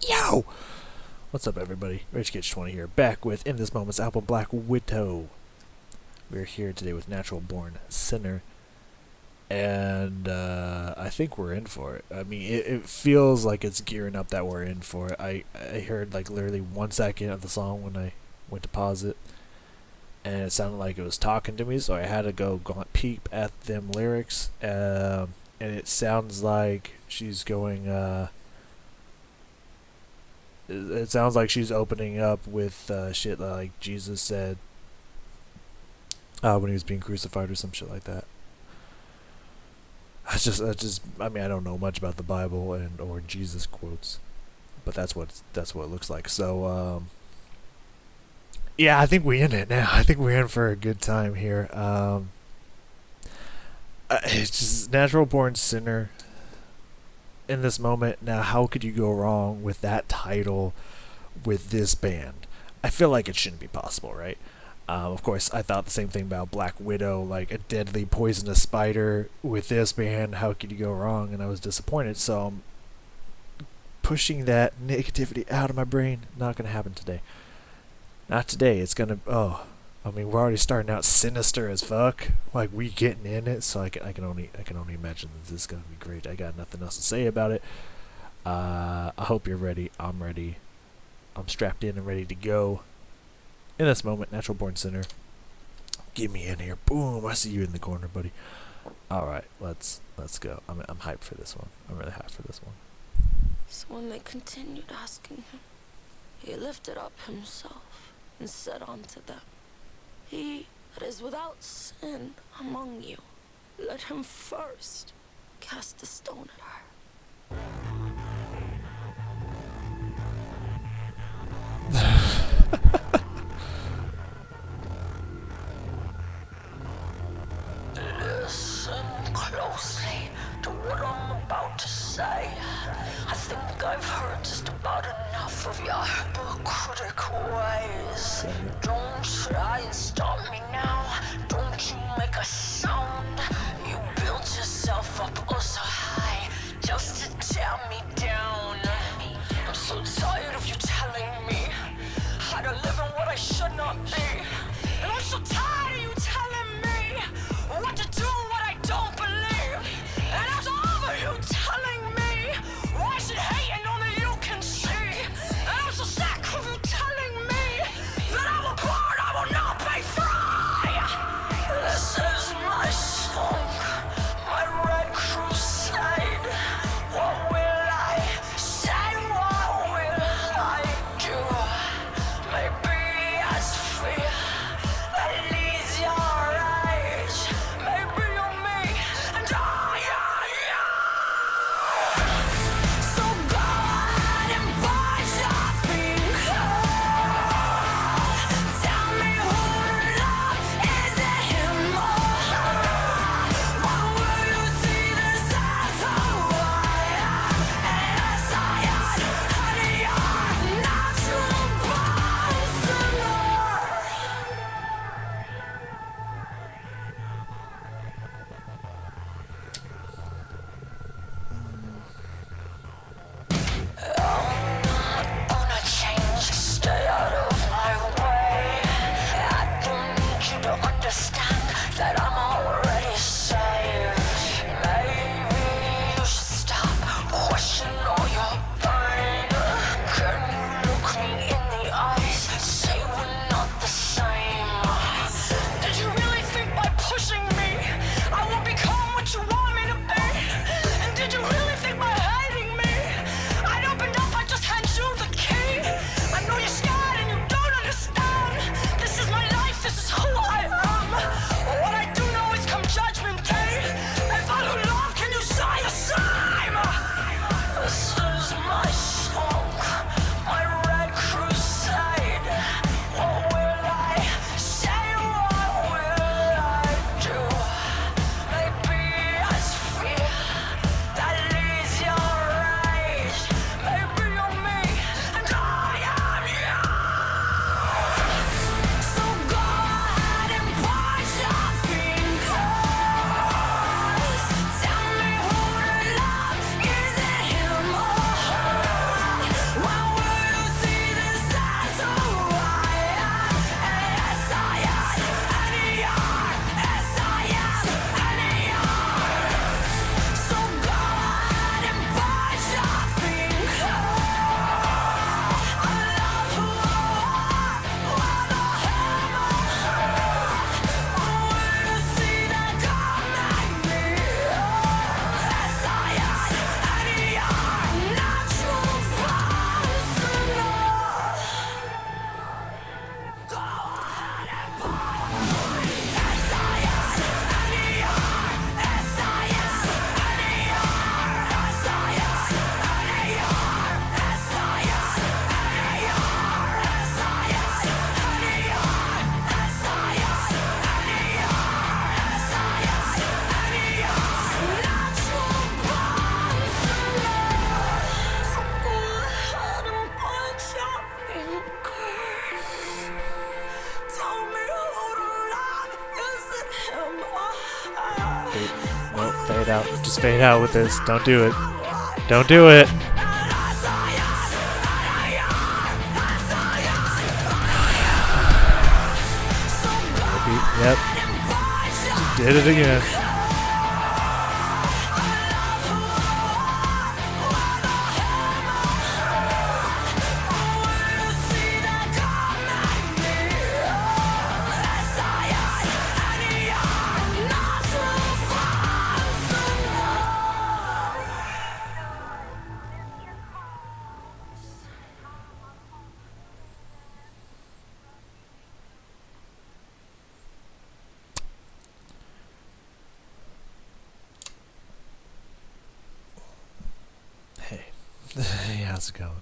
Yo! What's up, everybody? Rage Cage 20 here, back with In This Moment's album Black Widow. We're here today with Natural Born Sinner, and I think we're in for it. I mean, it feels like it's gearing up that we're in for it. I heard like literally 1 second of the song when I went to pause it, and it sounded like it was talking to me, so I had to go peep at them lyrics, and it sounds like she's going, it sounds like she's opening up with shit like Jesus said when he was being crucified or some shit like that. I mean, I don't know much about the Bible and or Jesus quotes, but that's what it looks like. So, yeah, I think we in it now. I think we're in for a good time here. It's just Natural Born Sinner. In this moment, now how could you go wrong with that title with this band? I feel like it shouldn't be possible, right? Of course, I thought the same thing about Black Widow, like a deadly poisonous spider. With this band, how could you go wrong? And I was disappointed, so I'm pushing that negativity out of my brain. Not gonna happen today. Not today. It's gonna. Oh, I mean, we're already starting out sinister as fuck. Like we getting in it, so I can only imagine that this is gonna be great. I got nothing else to say about it. I hope you're ready. I'm ready. I'm strapped in and ready to go. In this moment, Natural Born Sinner. Get me in here. Boom! I see you in the corner, buddy. All right, let's go. I'm hyped for this one. I'm really hyped for this one. So when they continued asking him, he lifted up himself and said unto them, He that is without sin among you, let him first cast a stone at her. Listen closely to what I'm about to say. I think I've heard just about enough of your hypocritical ways. Don't try and stop me now. Don't you make a sound. You built yourself up oh so high just to tear me down. I'm so tired of you telling me how to live and what I should not be. And I'm so tired of you telling me what to do, what I don't believe. And I'm so over you telling me why I should hate and only you can see. And I'm so sick of you telling me that I'm a part, I will not be free. This is my song, my red crusade. What will I say? What will I do? Maybe as fear that leads your eyes. Maybe you're me and I am you. So go out and bite your finger. Tell me who love is it him or her? When will you see this as who I am? And yes, I am, honey, you're natural born sinner. Wanna change, stay out of my way. I don't need you to understand that I'm already saved. Maybe you should stop questioning all your pain. Can you look me in the eyes, say we're not the same? Did you really think by pushing me I will become what you want me to be? And did you really think by hating me I'd opened up, I just hand you the key? I know you're scared and you don't understand. This is my life, this is who I am. What I do know is come judgment day, if I don't love, can you say the same? This is my song, my red crusade. What will I say? What will I do? Maybe as fear that leads fade out. Just fade out with this. Don't do it. Don't do it. Yep. Did it again. Hey, how's it going?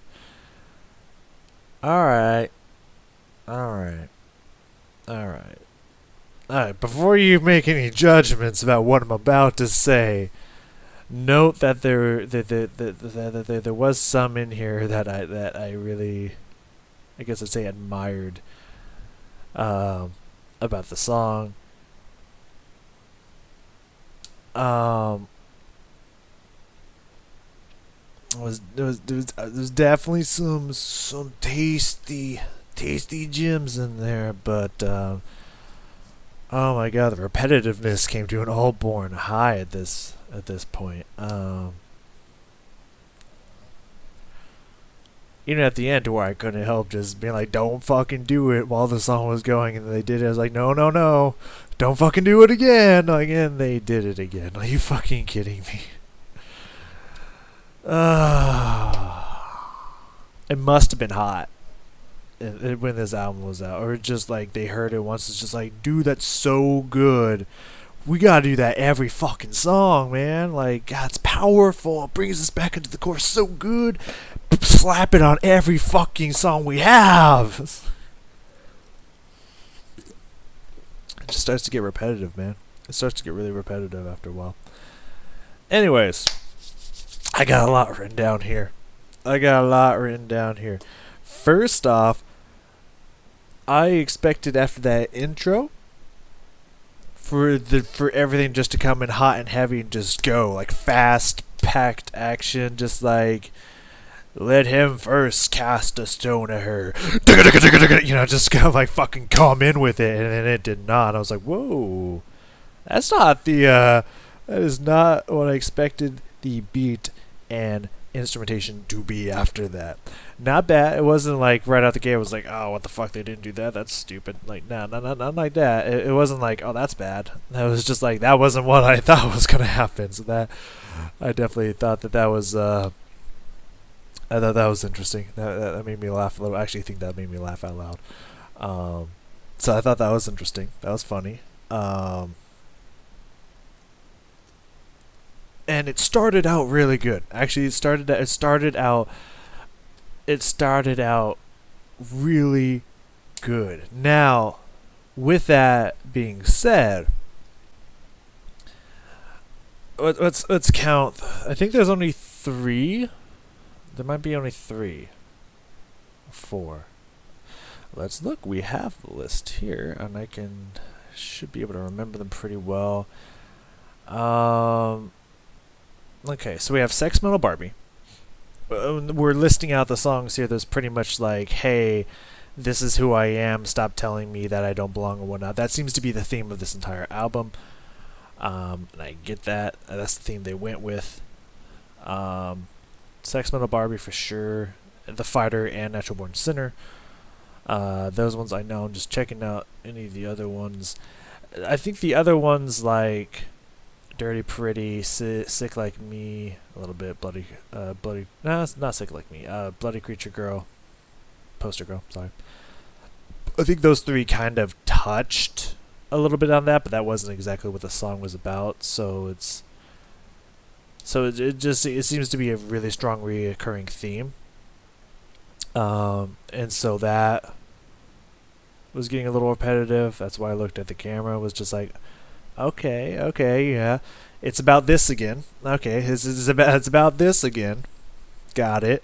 Alright. Alright. Alright. Alright, before you make any judgments about what I'm about to say, note that there was some in here that I really, I guess I'd say, admired about the song. There's definitely some tasty gems in there, but oh my god, the repetitiveness came to an all-born high at this point. Even at the end, where I couldn't help just being like, "Don't fucking do it," while the song was going, and they did it. I was like, "No, no, no, don't fucking do it again!" Again, they did it again. Are you fucking kidding me? It must have been hot when this album was out, or just like they heard it once. It's just like, dude, that's so good. We gotta do that every fucking song, man. Like, God, it's powerful. It brings us back into the chorus so good. Slap it on every fucking song we have. It just starts to get repetitive, man. It starts to get really repetitive after a while. Anyways, I got a lot written down here. First off, I expected after that intro for everything just to come in hot and heavy and just go like fast packed action, just like let him first cast a stone at her, you know, just kind of like fucking come in with it, and it did not. I was like, whoa, that's not the that is not what I expected the beat and instrumentation to be after that. Not bad. It wasn't like right out the gate it was like, oh, what the fuck, they didn't do that, that's stupid. Like, nah, not like that. It wasn't like, oh, that's bad. That was just like, that wasn't what I thought was gonna happen. So that, I definitely thought that was I thought that was interesting. That made me laugh a little. I actually think that made me laugh out loud. So I thought that was interesting. That was funny. And it started out really good. Actually, it started out really good. Now, with that being said, let's count. I think there's only 3. There might be only 3, 4. Let's look. We have the list here, and I should be able to remember them pretty well. Okay, so we have Sex Metal Barbie. We're listing out the songs here. There's pretty much like, hey, this is who I am. Stop telling me that I don't belong or whatnot. That seems to be the theme of this entire album. And I get that. That's the theme they went with. Sex Metal Barbie for sure. The Fighter and Natural Born Sinner. Those ones I know. I'm just checking out any of the other ones. I think the other ones like Dirty Pretty, Sick Like Me, a little bit, Bloody, no, it's not Sick Like Me, Bloody Creature Girl, Poster Girl, sorry. I think those 3 kind of touched a little bit on that, but that wasn't exactly what the song was about, so it seems to be a really strong reoccurring theme. And so that was getting a little repetitive. That's why I looked at the camera, was just like, okay, yeah. It's about this again. Okay, it's about this again. Got it.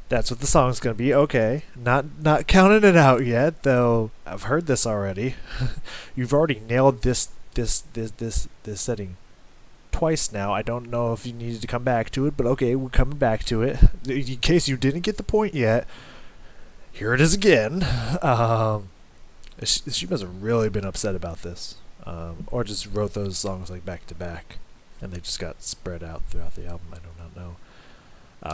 That's what the song's gonna be. Okay. Not counting it out yet, though I've heard this already. You've already nailed this setting. twice now. I don't know if you needed to come back to it, but okay, we're coming back to it. In case you didn't get the point yet, here it is again. She must have really been upset about this, or just wrote those songs like back to back, and they just got spread out throughout the album. I do not know.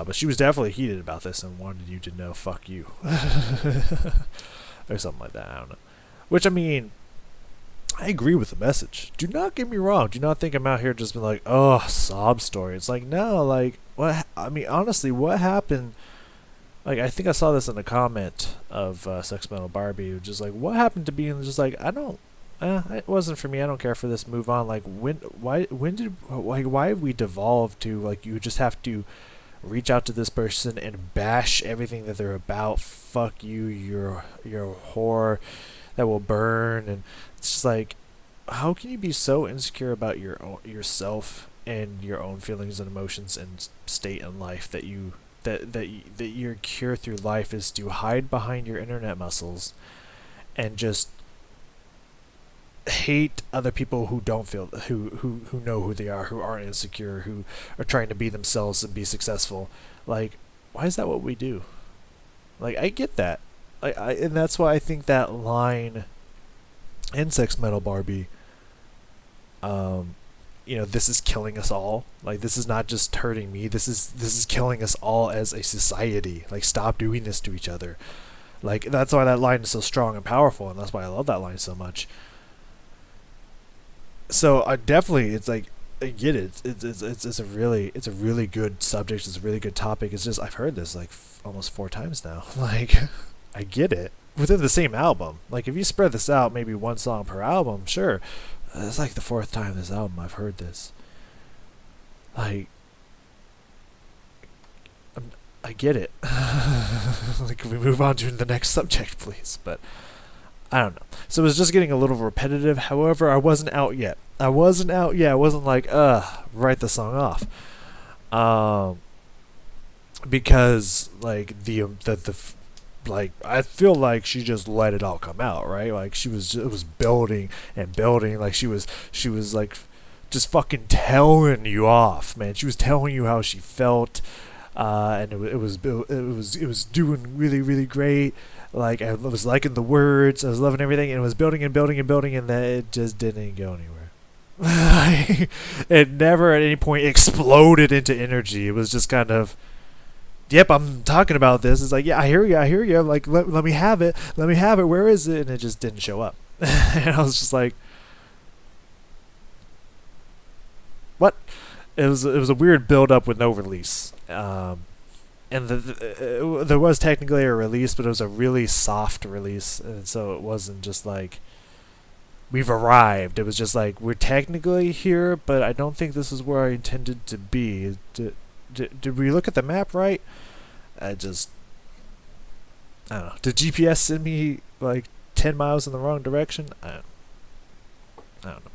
But she was definitely heated about this and wanted you to know, fuck you. Or something like that, I don't know. Which, I mean, I agree with the message. Do not get me wrong. Do not think I'm out here just being like, oh, sob story. It's like, no, like, what, I mean, honestly, what happened, like, I think I saw this in a comment of Sex Metal Barbie, just like, what happened to being just like, it wasn't for me, I don't care for this, move on. Like, why have we devolved to, like, you just have to reach out to this person and bash everything that they're about. Fuck you, you're a whore that will burn. And it's just like, how can you be so insecure about yourself and your own feelings and emotions and state in life that your cure through life is to hide behind your internet muscles and just hate other people who don't feel, who know who they are, who aren't insecure, who are trying to be themselves and be successful. Like, why is that what we do? Like, I get that. And that's why I think that line in Sex Metal Barbie, this is killing us all. Like, this is not just hurting me. This is killing us all as a society. Like, stop doing this to each other. Like, that's why that line is so strong and powerful, and that's why I love that line so much. So I definitely, it's like, I get it. It's a really good subject. It's a really good topic. It's just, I've heard this like almost 4 times now. Like, I get it. Within the same album. Like, if you spread this out, maybe 1 song per album, sure. It's like the 4th time this album I've heard this. Like, I get it. Like, can we move on to the next subject, please? But I don't know. So it was just getting a little repetitive. However, I wasn't out yet. I wasn't like, write the song off. Because, like, like, I feel like she just let it all come out, right? Like, it was building and building. Like, she was like, just fucking telling you off, man. She was telling you how she felt. And it was doing really, really great. Like, I was liking the words, I was loving everything, and it was building and building and building, and then it just didn't go anywhere. It never at any point exploded into energy. It was just kind of, yep, I'm talking about this. It's like, yeah, I hear you. Like, let me have it. Where is it? And it just didn't show up. And I was just like, what? It was a weird build up with no release. And there was technically a release, but it was a really soft release, and so it wasn't just like, we've arrived. It was just like, we're technically here, but I don't think this is where I intended to be. Did we look at the map right? I don't know. Did GPS send me like 10 miles in the wrong direction? I don't know.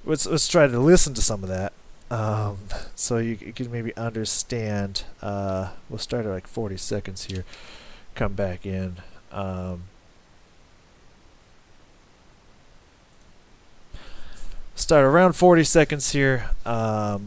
Let's try to listen to some of that. So you can maybe understand. We'll start at like 40 seconds here. Come back in. Start around 40 seconds here. I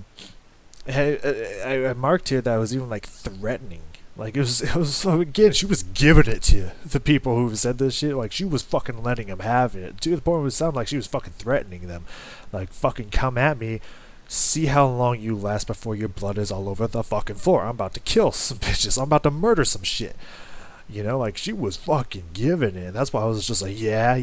marked here that I was even like threatening. Like, it was so, again, she was giving it to the people who said this shit. Like, she was fucking letting them have it to the point where it sounded like she was fucking threatening them. Like, fucking come at me. See how long you last before your blood is all over the fucking floor. I'm about to kill some bitches. I'm about to murder some shit. You know, like, she was fucking giving it. That's why I was just like, yeah,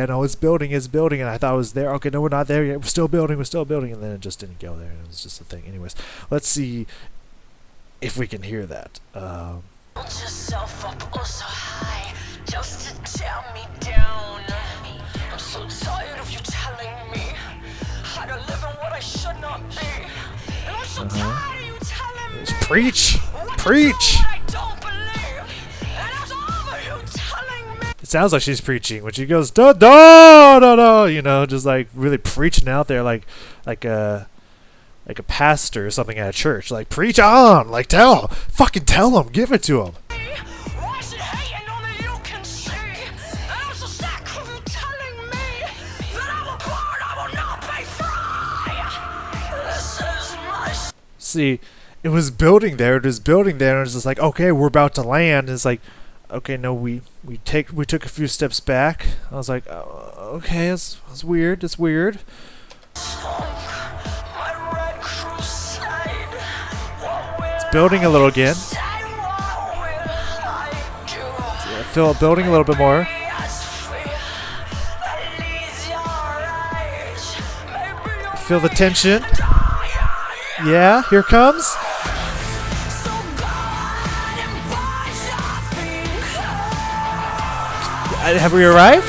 no, it's building. And I thought I was there. Okay, no, we're not there yet. We're still building. And then it just didn't go there. It was just a thing. Anyways, let's see if we can hear that. Hold yourself up oh so high, just to tear me down. I'm so tired of you telling me how to live and what I should not be. And I'm so tired of you telling me Preach! what I don't believe. And I'm over you telling me. It sounds like she's preaching when she goes, da, you know, just like really preaching out there like a pastor or something at a church. Like, preach on! Like, fucking tell them! Give it to them! Why is it hating on that you can see? And I'm so sick of you telling me that I will burn, I will not be free. This is See, it was building there. It was building there, and it was just like, okay, we're about to land. And it's like, okay, no, we took a few steps back. I was like, oh, okay, it's weird. It's weird. It's building a little again. I feel it building a little bit more. Feel the tension. Yeah, here it comes. Have we arrived?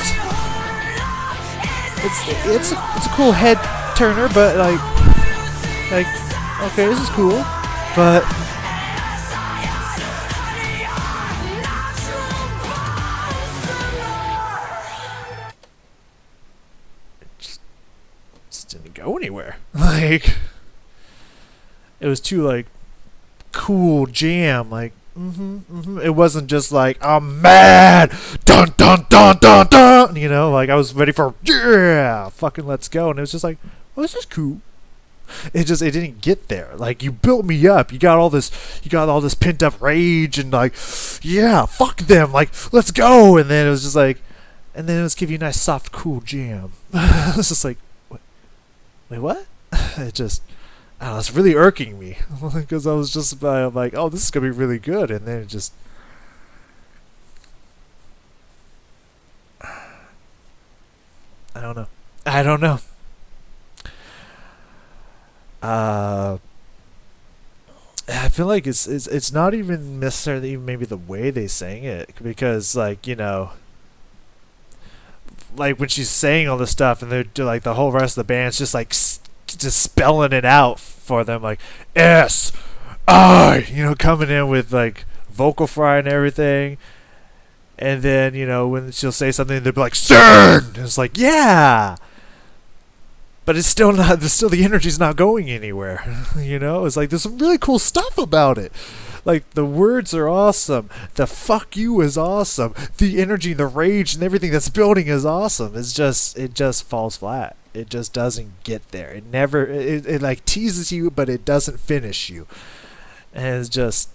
It's a cool head turner, but like okay, this is cool, but it just didn't go anywhere. Like it was too like cool jam, like it wasn't just like I'm mad, dun dun dun dun dun, you know, like I was ready for yeah, fucking let's go, and it was just like, oh, this is cool. It didn't get there. Like you built me up, you got all this pent up rage, and like, yeah, fuck them, like let's go, and then it was just like, and then it was give you a nice soft cool jam. It was just like, what? Wait, what? It just. I don't know, it's really irking me because I was just like, oh, this is gonna be really good, and then it just. I don't know. I feel like it's not even necessarily even maybe the way they sang it, because like, you know, like when she's saying all this stuff and they're like the whole rest of the band's just like just spelling it out for them, like S-I, you know, coming in with like vocal fry and everything, and then, you know, when she'll say something they'll be like CERN, it's like, yeah, but it's still not, the energy's not going anywhere. You know, it's like there's some really cool stuff about it. Like the words are awesome, the fuck you is awesome, the energy, the rage, and everything that's building is awesome. It just falls flat. It just doesn't get there. It never. It like teases you, but it doesn't finish you. And it's just,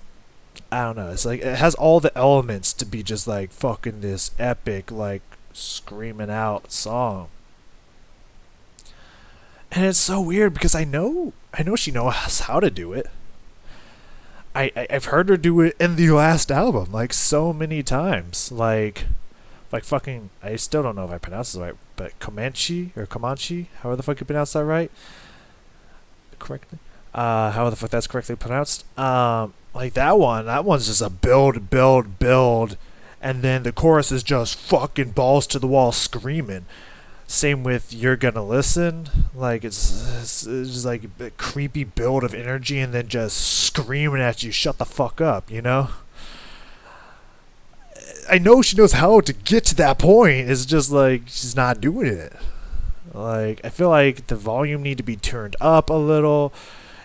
I don't know. It's like it has all the elements to be just like fucking this epic, like screaming out song. And it's so weird because I know she knows how to do it. I've heard her do it in the last album like so many times, like fucking, I still don't know if I pronounced it right, but Comanche, however the fuck you pronounce that right, correctly, however the fuck that's correctly pronounced, like that one's just a build, and then the chorus is just fucking balls to the wall screaming. Same with You're Gonna Listen, like it's just like a creepy build of energy and then just screaming at you, shut the fuck up, you know? I know she knows how to get to that point, it's just like she's not doing it. Like I feel like the volume need to be turned up a little,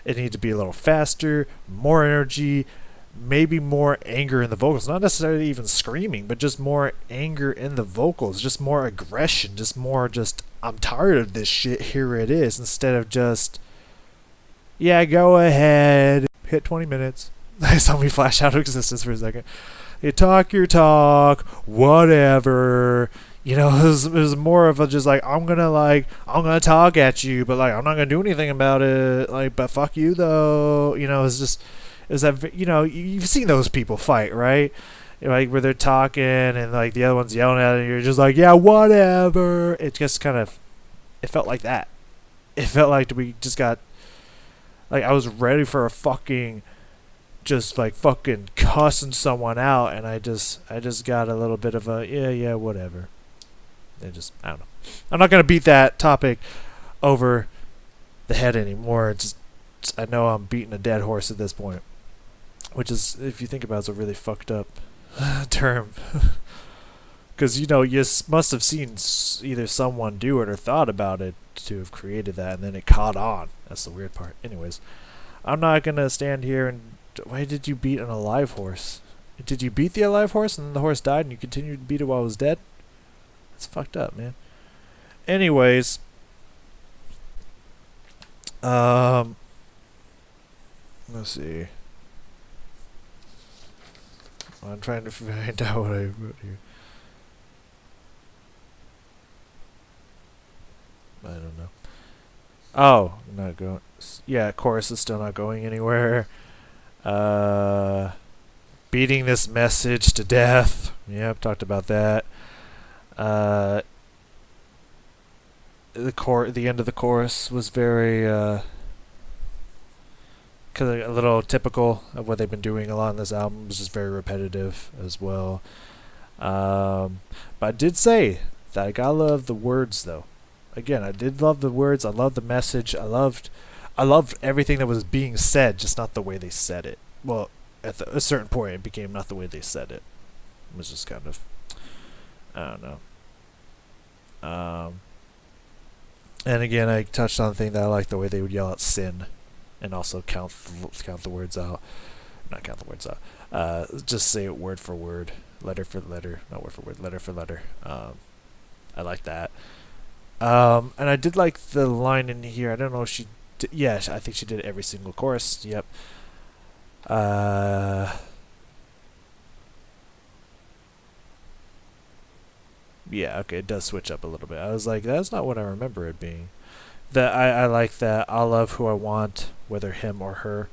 it needs to be a little faster, more energy, maybe more anger in the vocals, not necessarily even screaming, but just more anger in the vocals, just more aggression, just more just I'm tired of this shit, here it is, instead of just, yeah, go ahead, hit 20 minutes. I saw me flash out of existence for a second. You talk your talk, whatever. You know, it was more of a just like, I'm gonna talk at you, but like I'm not gonna do anything about it, like, but fuck you though. You know, it's just, is that, you know, you've seen those people fight, right? Like where they're talking and like the other one's yelling at it, and you're just like, yeah, whatever. It just kind of, it felt like that. It felt like we just got, like I was ready for a fucking, just like fucking cussing someone out, and I just got a little bit of a yeah, whatever. It just, I don't know. I'm not gonna beat that topic over the head anymore. It's I know I'm beating a dead horse at this point. Which is, if you think about it, it's a really fucked up term. Because, you know, you must have seen either someone do it or thought about it to have created that, and then it caught on. That's the weird part. Anyways, I'm not going to stand here and... Why did you beat an alive horse? Did you beat the alive horse and then the horse died and you continued to beat it while it was dead? That's fucked up, man. Anyways... Let's see. I'm trying to find out what I wrote here. I don't know. Oh, not going. Yeah, chorus is still not going anywhere. Beating this message to death. Yep, talked about that. The end of the chorus was very cause a little typical of what they've been doing a lot on this album. It was just very repetitive as well. But I did say that I gotta love the words though. Again, I did love the words. I loved the message. I loved everything that was being said, just not the way they said it. Well, at a certain point, it became not the way they said it. It was just kind of, I don't know. And again, I touched on the thing that I like the way they would yell out sin, and also count the words out. Not count the words out. Just say it word for word, letter for letter, not word for word, letter for letter. I like that. And I did like the line in here. I don't know if she did. Yeah, I think she did every single chorus. Yep. Yeah, okay, it does switch up a little bit. I was like, that's not what I remember it being. That I like that. I'll love who I want, whether him or her.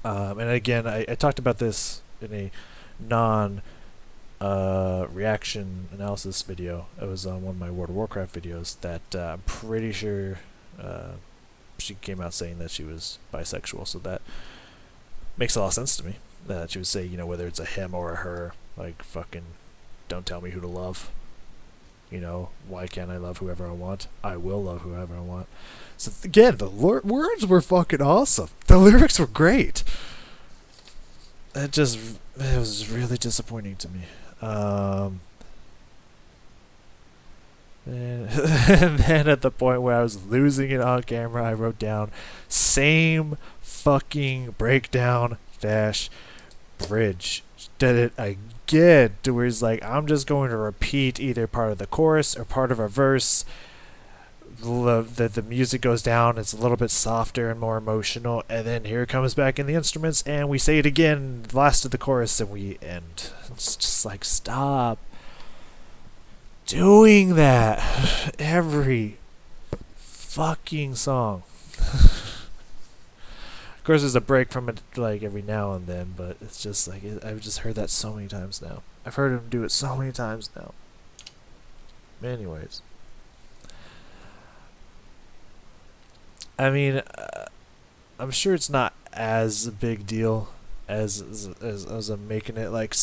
And again, I talked about this in a non reaction analysis video. It was on one of my World of Warcraft videos that I'm pretty sure she came out saying that she was bisexual, so that makes a lot of sense to me. That she would say, whether it's a him or a her, like, fucking don't tell me who to love. Why can't I love whoever I want? I will love whoever I want. So again, the words were fucking awesome. The lyrics were great. It was really disappointing to me. And then at the point where I was losing it on camera, I wrote down same fucking breakdown dash bridge. Did it again, to where it's like, I'm just going to repeat either part of the chorus or part of a verse. The music goes down, it's a little bit softer and more emotional, and then here it comes back in the instruments, and we say it again, last of the chorus, and we end. It's just like, stop doing that every fucking song. Of course, there's a break from it, like, every now and then, but it's just like, I've just heard that so many times now. I've heard him do it so many times now. Anyways. I mean, I'm sure it's not as a big deal as I'm making it. Like,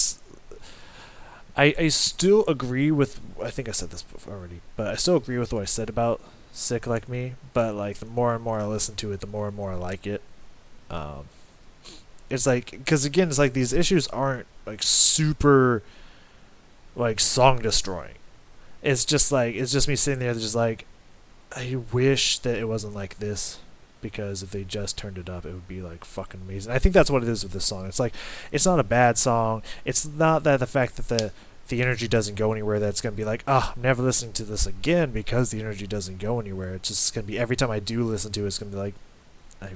I still agree with, I think I said this before already, but I still agree with what I said about Sick Like Me, but, like, the more and more I listen to it, the more and more I like it. It's like, because again, it's like these issues aren't like super like song destroying. It's just me sitting there just like, I wish that it wasn't like this, because if they just turned it up, it would be like fucking amazing. I think that's what it is with this song. It's like, it's not a bad song. It's not that the fact that the energy doesn't go anywhere, that's going to be like, I'm never listening to this again because the energy doesn't go anywhere. It's just going to be, every time I do listen to it, it's going to be like, I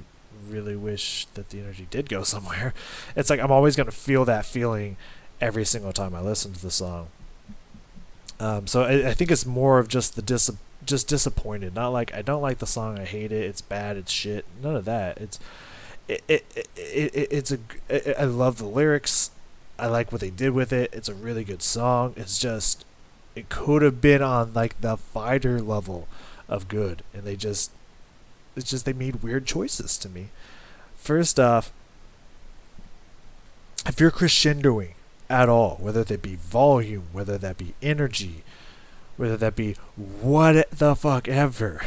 really wish that the energy did go somewhere. It's like, I'm always going to feel that feeling every single time I listen to the song. So I think it's more of just just disappointed. Not like, I don't like the song, I hate it, it's bad, it's shit. None of that. I love the lyrics. I like what they did with it. It's a really good song. It's just, it could have been on like the fighter level of good, and they made weird choices to me. First off, if you're crescendoing at all, whether that be volume, whether that be energy, whether that be what the fuck ever,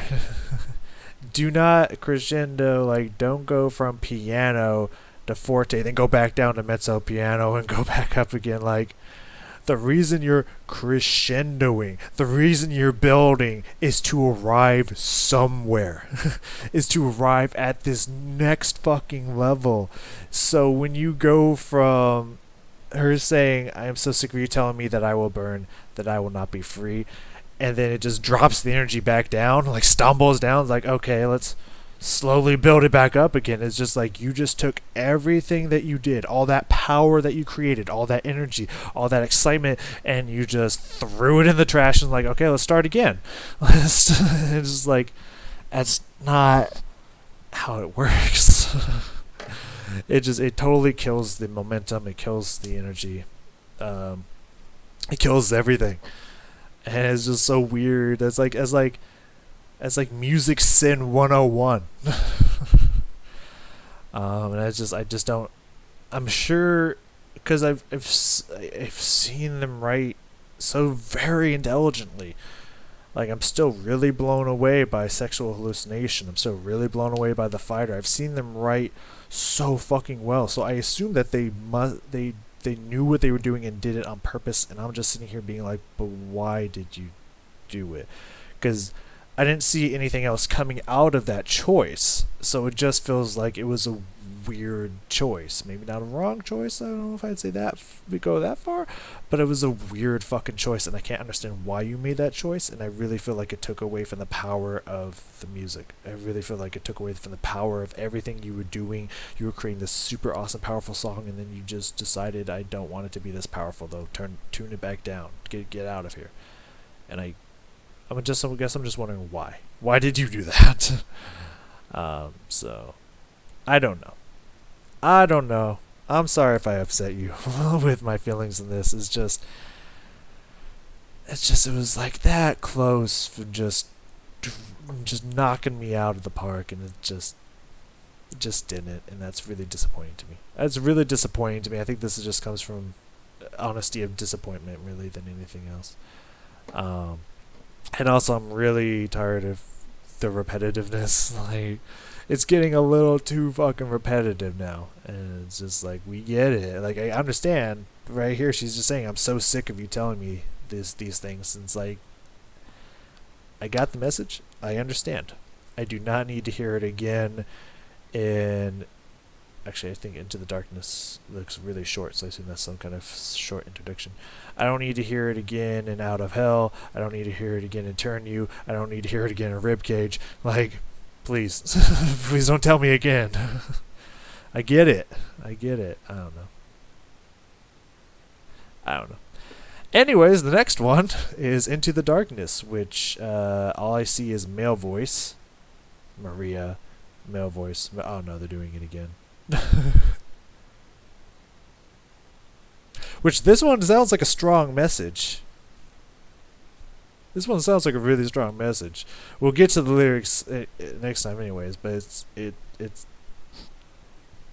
do not crescendo. Like, don't go from piano to forte, then go back down to mezzo piano and go back up again. Like, the reason you're crescendoing, the reason you're building, is to arrive somewhere, is to arrive at this next fucking level. So when you go from her saying, I am so sick of you telling me that I will burn, that I will not be free, and then it just drops the energy back down, like stumbles down, it's like, okay, let's slowly build it back up again. It's just like you just took everything that you did, all that power that you created, all that energy, all that excitement, and you just threw it in the trash and like, okay, let's start again. It's just like, that's not how it works. It totally kills the momentum. It kills the energy. It kills everything, and it's just so weird. It's like music sin 101. And I just don't. I'm sure because I've seen them write so very intelligently. Like, I'm still really blown away by Sexual Hallucination. I'm still really blown away by The Fighter. I've seen them write so fucking well. So I assume that they knew what they were doing and did it on purpose. And I'm just sitting here being like, but why did you do it? Because I didn't see anything else coming out of that choice. So it just feels like it was a weird choice. Maybe not a wrong choice. I don't know if I'd say that we go that far, but it was a weird fucking choice, and I can't understand why you made that choice. And I really feel like it took away from the power of the music. I really feel like it took away from the power of everything you were doing. You were creating this super awesome, powerful song, and then you just decided, I don't want it to be this powerful though. Tune it back down. Get out of here. And I guess I'm just wondering why. Why did you do that? So I don't know. I'm sorry if I upset you with my feelings in this. It was like that close from just knocking me out of the park, and it just didn't, and that's really disappointing to me. That's really disappointing to me. I think this just comes from honesty of disappointment, really, than anything else. And also, I'm really tired of the repetitiveness. Like, it's getting a little too fucking repetitive now, and it's just like, we get it. Like, I understand. Right here, she's just saying, I'm so sick of you telling me these things. And it's like, I got the message. I understand. I do not need to hear it again. And actually, I think Into the Darkness looks really short, so I assume that's some kind of short introduction. I don't need to hear it again in Out of Hell. I don't need to hear it again in Turn You. I don't need to hear it again in Ribcage. Like, please. Please don't tell me again. I get it. I don't know. Anyways, the next one is Into the Darkness, which all I see is male voice. Maria, male voice. Oh no, they're doing it again. Which, this one sounds like a strong message. This one sounds like a really strong message. We'll get to the lyrics next time anyways, but it's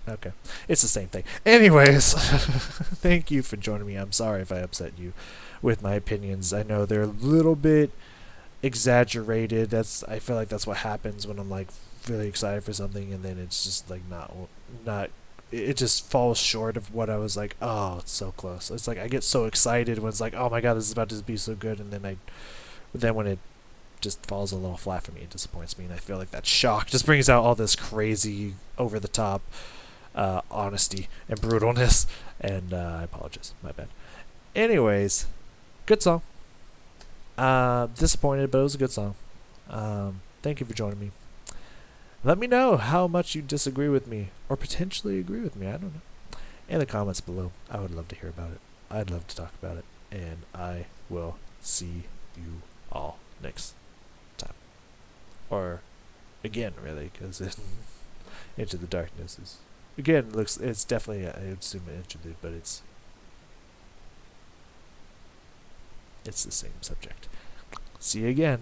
okay. It's the same thing. Anyways, thank you for joining me. I'm sorry if I upset you with my opinions. I know they're a little bit exaggerated. I feel like that's what happens when I'm like really excited for something, and then it's just like not it just falls short of what I was like, oh, it's so close. It's like I get so excited when it's like, oh my god, this is about to be so good, and then when it just falls a little flat for me, it disappoints me, and I feel like that shock just brings out all this crazy, over the top honesty and brutalness, and I apologize, my bad. Anyways, good song. Disappointed, but it was a good song. Thank you for joining me. Let me know how much you disagree with me, or potentially agree with me, I don't know, in the comments below. I would love to hear about it. I'd love to talk about it, and I will see you all next time. Or again, really, because Into the Darkness is, again, it's definitely, I would assume an interlude, but it's the same subject. See you again.